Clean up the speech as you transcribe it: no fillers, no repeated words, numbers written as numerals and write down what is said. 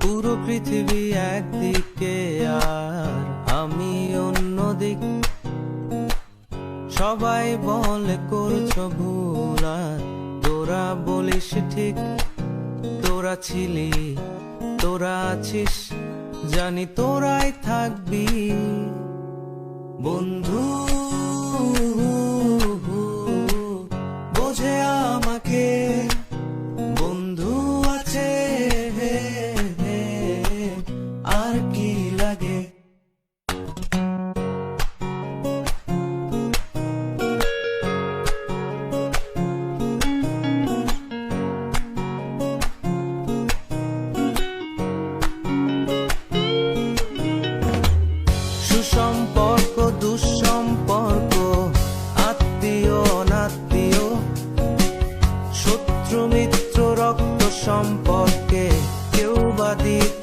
পুরো পৃথিবী একদিকে আর আমি অন্যদিক। সবাই বলে করছো ভুল আর তোরা বলিস ঠিক। তোরা ছিলি, তোরা আছিস, জানি তোরাই থাকবি বন্ধু। বোঝে আমাকে বন্ধু আছে, আর কি লাগে। সুসম্পর্ক দুঃসম্পর্ক, আত্মীয় অনাত্মীয়, শত্রু মিত্র রক্ত সম্পর্কে কেউ বা দিক